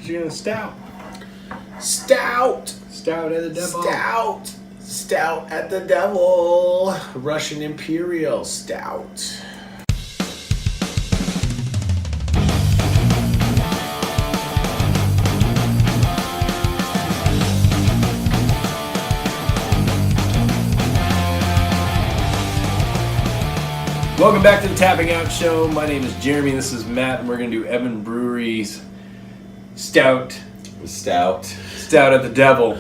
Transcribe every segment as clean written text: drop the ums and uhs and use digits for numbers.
You're gonna stout. Stout. Stout at the devil. Stout at the devil. Russian Imperial Stout. Welcome back to the Tapping Out Show. My name is Jeremy. This is Matt, and we're gonna do Evans Brewery's Stout. Stout at the devil.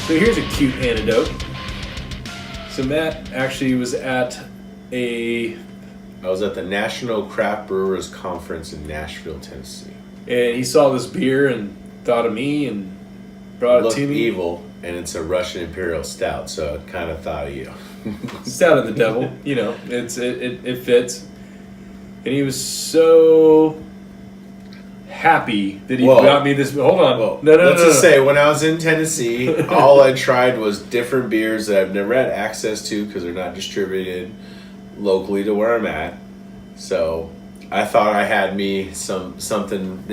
So here's a cute anecdote. So Matt actually was at I was at the National Craft Brewers Conference in Nashville, Tennessee. and he saw this beer and thought of me and brought it Looked to me. evil, and it's a Russian Imperial Stout, so it kind of thought of you. Stout of the devil, you know, it fits. And he was so happy that he got me this. Hold on, Let's just say, when I was in Tennessee, all I tried was different beers that I've never had access to because they're not distributed locally to where I'm at. So I thought I had me something,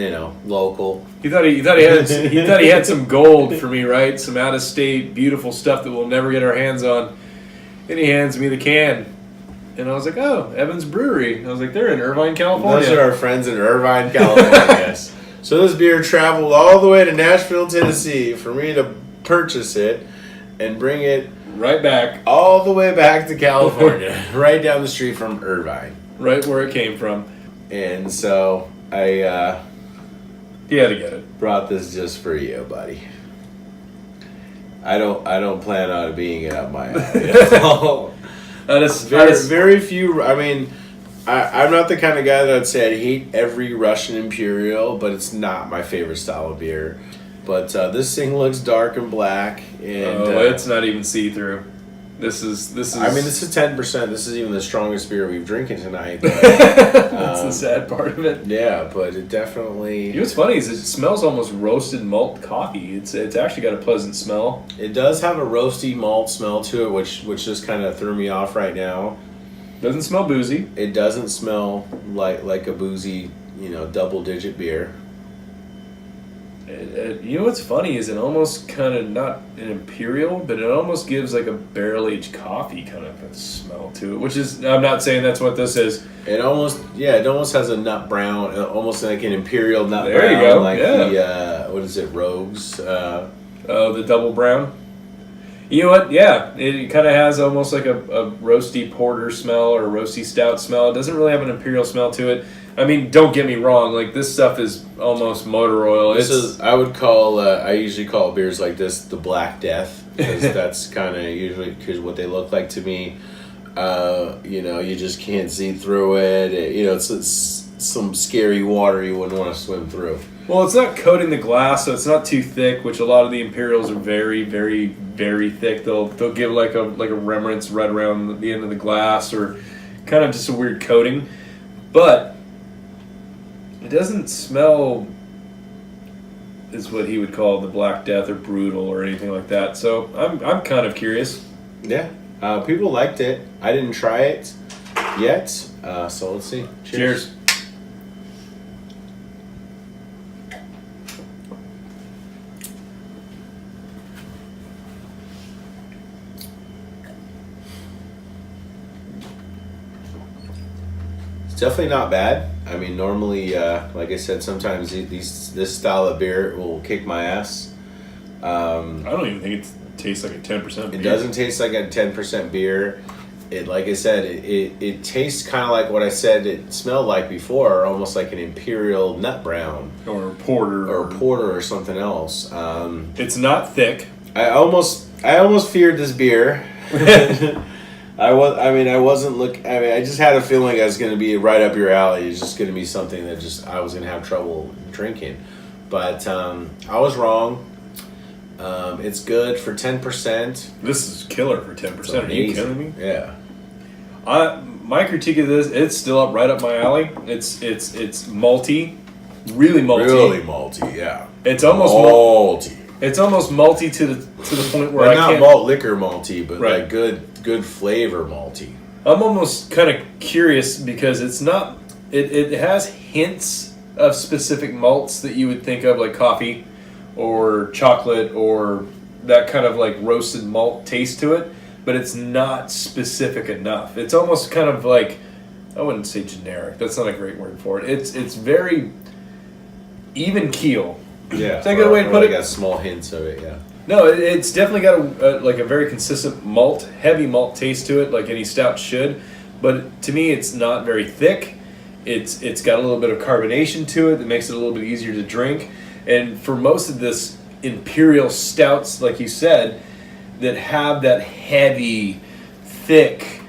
local. He thought he had some gold for me, right? Some out of state beautiful stuff that we'll never get our hands on. And he hands me the can. And I was like, oh, Evans Brewery. I was like, they're in Irvine, California. Those are our friends in Irvine, California. So this beer traveled all the way to Nashville, Tennessee for me to purchase it and bring it right back. All the way back to California, right down the street from Irvine. Right where it came from. And so I he had to get it. Brought this just for you, buddy. I don't plan on it being up my alley. Very few. I mean, I'm not the kind of guy that I'd say I hate every Russian Imperial, but it's not my favorite style of beer. But this thing looks dark and black, and it's not even see-through. This is. I mean, this is 10%. This is even the strongest beer we've drinking tonight. But, that's the sad part of it. Yeah, but it definitely. You know what's funny is it smells almost roasted malt coffee. It's actually got a pleasant smell. It does have a roasty malt smell to it, which just kind of threw me off right now. Doesn't smell boozy. It doesn't smell like a boozy, double-digit beer. You know what's funny is it almost kind of not an imperial, but it almost gives like a barrel-aged coffee kind of a smell to it. Which is, I'm not saying that's what this is. It almost has a nut brown, almost like an imperial nut brown. There you go. Like yeah. What is it, Rogues? The double brown. You know what? Yeah, it kind of has almost like a roasty porter smell or a roasty stout smell. It doesn't really have an imperial smell to it. I mean, don't get me wrong. Like, this stuff is almost motor oil. I usually call beers like this the Black Death, because that's kind of usually what they look like to me. You just can't see through it. It's some scary water you wouldn't want to swim through. Well, it's not coating the glass, so it's not too thick, which a lot of the Imperials are very, very, very thick. They'll give like a remnants right around the end of the glass, or kind of just a weird coating. But it doesn't smell is what he would call the Black Death or brutal or anything like that. So I'm kind of curious. Yeah, people liked it. I didn't try it yet, so let's see. Cheers. Definitely not bad. I mean, normally, like I said, sometimes this style of beer will kick my ass. I don't even think it tastes like a 10% beer. It doesn't taste like a 10% beer. It, like I said, it tastes kind of like what I said it smelled like before, almost like an imperial nut brown or a porter or something else. It's not thick. I almost feared this beer. I just had a feeling I was going to be right up your alley. It's just going to be something that I was going to have trouble drinking. But I was wrong. It's good for 10%. This is killer for 10%. Are you kidding me? Yeah. my critique of this, it's still right up my alley. It's malty, really malty. Really malty, yeah. It's almost malty. It's almost malty to the point where but I can't. Not malt liquor malty, but right. like good flavor malty. I'm almost kind of curious because it's not. It has hints of specific malts that you would think of, like coffee or chocolate or that kind of like roasted malt taste to it, but it's not specific enough. It's almost kind of like, I wouldn't say generic. That's not a great word for it. It's very even keel. Yeah, is that a good way to put it? Got small hints of it. Yeah. No, it's definitely got a very consistent malt, heavy malt taste to it, like any stout should. But to me, it's not very thick. It's got a little bit of carbonation to it that makes it a little bit easier to drink. And for most of this imperial stouts, like you said, that have that heavy, thick,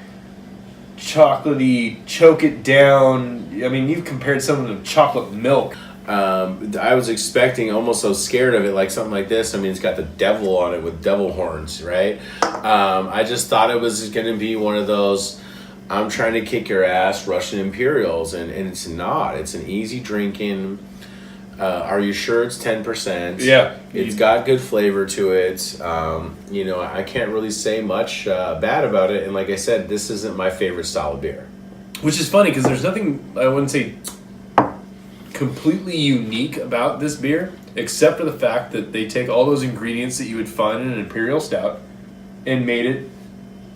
chocolatey, choke it down. I mean, you've compared some of them to chocolate milk. I was expecting, almost so scared of it, like something like this. I mean, it's got the devil on it with devil horns, right? I just thought it was going to be one of those, I'm trying to kick your ass Russian Imperials, and it's not. It's an easy drinking. Are you sure it's 10%? Yeah. It's got good flavor to it. I can't really say much bad about it. And like I said, this isn't my favorite style of beer. Which is funny because there's nothing, I wouldn't say completely unique about this beer, except for the fact that they take all those ingredients that you would find in an imperial stout and made it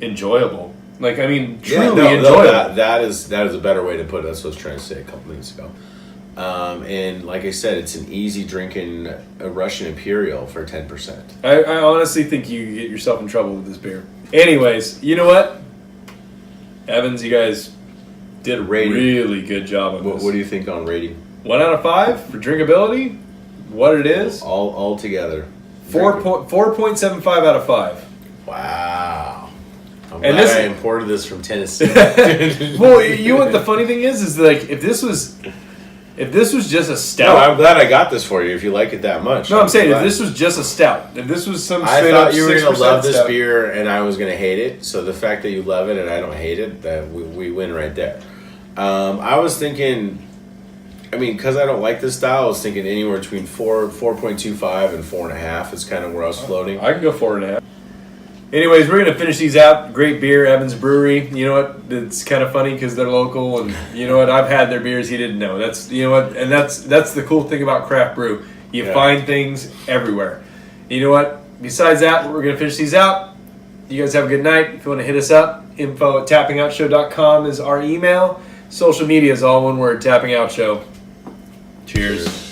enjoyable. Like, I mean, truly enjoyable. That is a better way to put it. That's what I was trying to say a couple minutes ago. And like I said, it's an easy drinking Russian Imperial for 10%. I honestly think you get yourself in trouble with this beer. Anyways, you know what? Evans, you guys did a really good job on this. What do you think on rating? 1 out of 5 for drinkability. What it is? All together. 4.75 out of 5. Wow. I'm glad I imported this from Tennessee. Well, you know what the funny thing is like if this was just a stout. No, I'm glad I got this for you if you like it that much. No, I'm saying if this was just a stout, if this was some straight I up thought you were going to love this stout. beer and I was going to hate it. So the fact that you love it and I don't hate it, that we win right there. I was thinking, because I don't like this style, I was thinking anywhere between 4.25 and 4.5 is kind of where I was floating. I can go 4.5. Anyways, we're going to finish these out. Great beer, Evans Brewery. You know what? It's kind of funny because they're local, and you know what? I've had their beers he didn't know. That's and that's the cool thing about craft brew. You find things everywhere. You know what? Besides that, we're going to finish these out. You guys have a good night. If you want to hit us up, info@tappingoutshow.com is our email. Social media is all one word, Tapping Out Show. Cheers.